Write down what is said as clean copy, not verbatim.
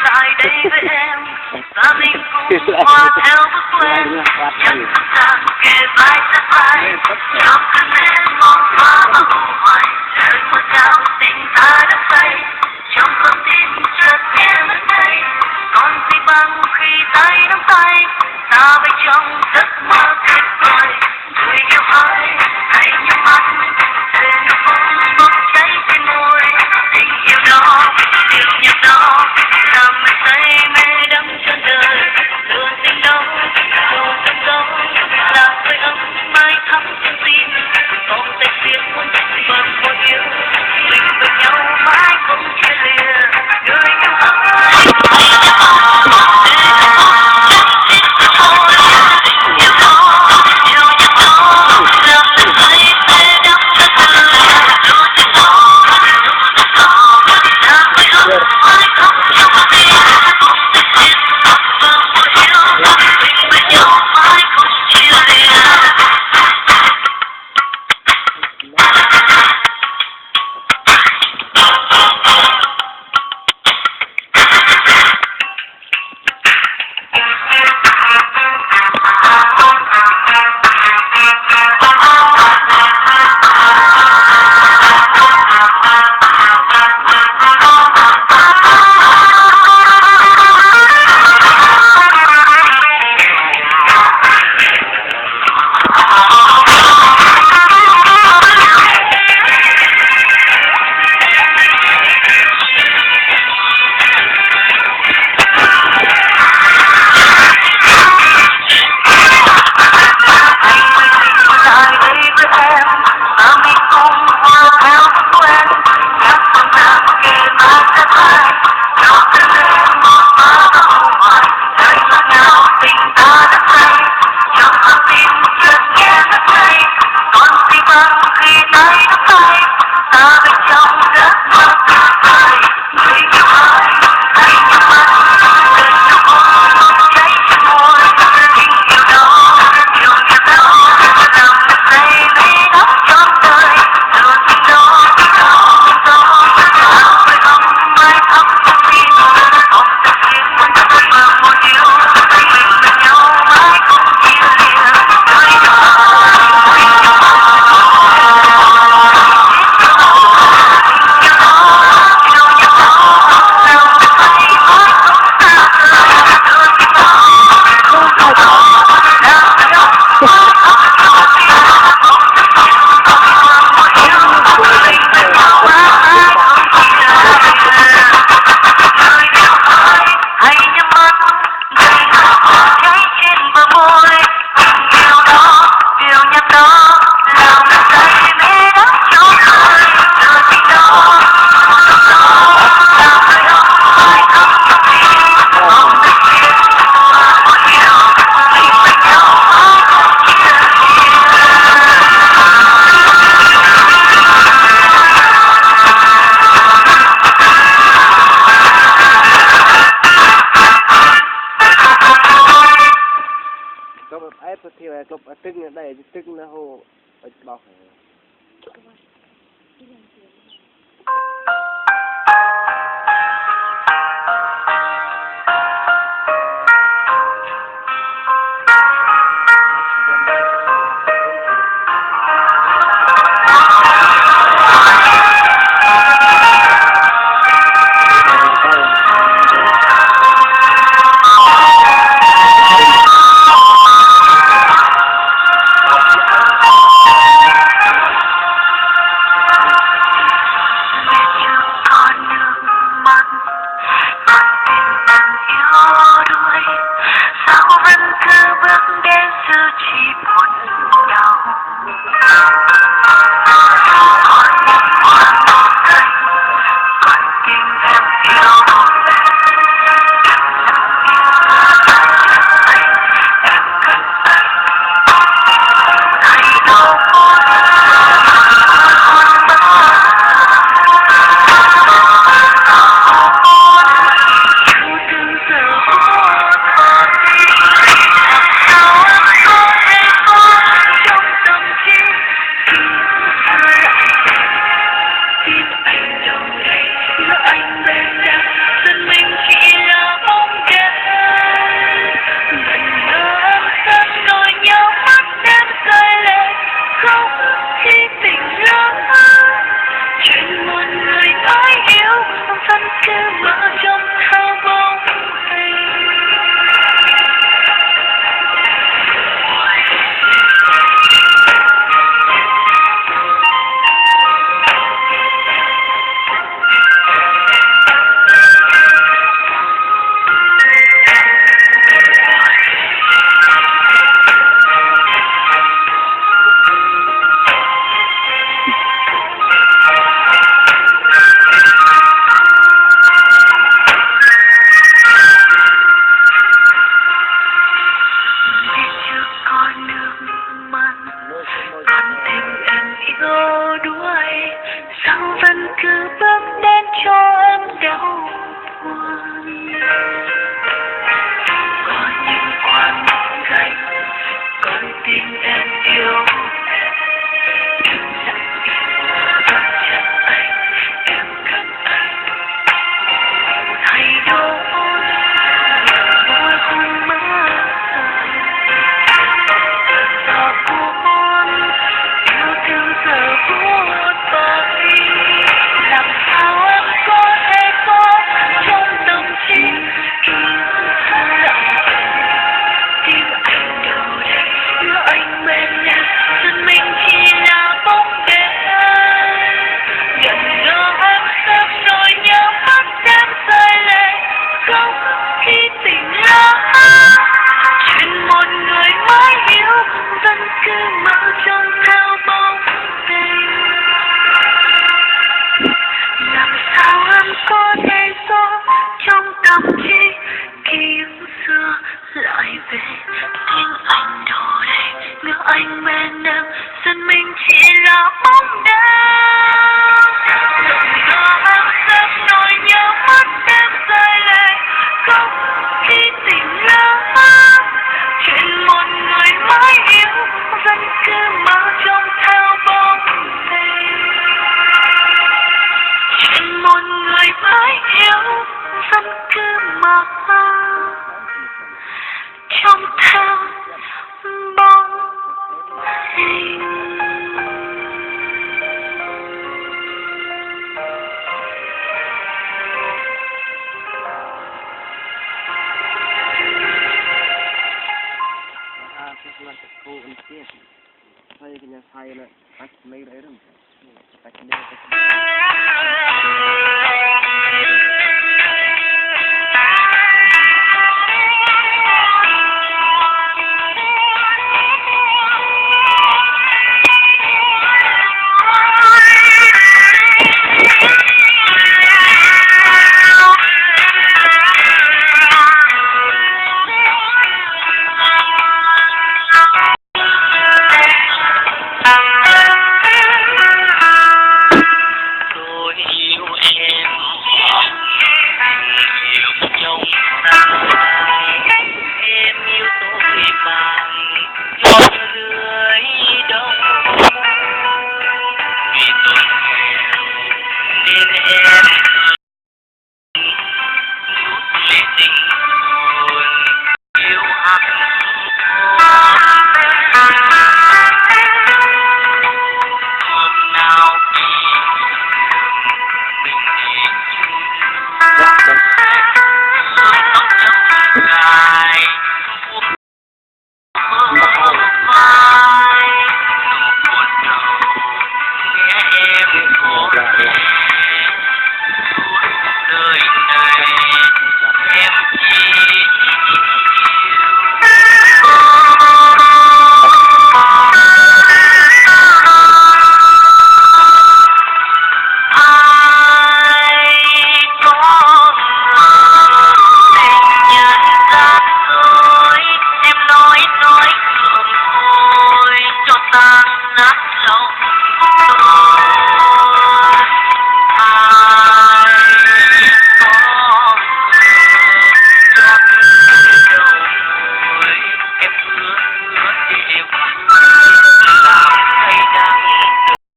Lại đây với em và mình cùng hòa theo bước quen nhắn ta kề vai sát vai trong cơn đêm mong phá và u hoài lời mưa trao tình ta đã say trong con tim chợt nghe mất đây còn gì bằng khi tay nắm tay ta bay trong giấc mơ tuyệt vời người yêu ơi hãy nhắm mắt để nụ hôn bốc cháy trên môi tình yêu đó yêu nhạc đó làm mình say mê đắm trọn đời luôn tình đâu luôn tình đâu là hơi ấm mãi thắm trong tim vòng tay xiết bật một yêu mình bên nhau mãi không chia lìa người yêu ơi Cục trứng ở đây trứng nó hô bọc xô đuổi sao vẫn cứ bước đến cho em đau buồn. Có những quan cảnh con tin em yêu đừng dặn em chân anh em cần anh thay đổi môi hôn mơ giờ buồn yêu thương giờ buồn tôi làm sao em có thể có trong tâm trí tim anh đâu đây đưa anh bên em thân mình chỉ là bóng đêm nhận ra em sắp rồi nhớ mắt em rơi lệ không khi tình lỡ chuyện một người mới yêu vẫn cứ mơ trong theo bóng đêm. Làm sao em có thể gió trong tâm trí ký ức xưa lại về tim anh đâu đây nhớ anh bên em dân mình chỉ là bóng đêm. Giờ em sắp nỗi nhớ mắt em rơi lệ không khi tình lỡ chuyện một người mới yêu vẫn cứ mơ trong theo bóng đêm. Chuyện một người mới yêu vẫn cứ mơ trong theo bóng đêm. Là cô anh kia thay cái nhà thay là tách mấy đấy rồi tách này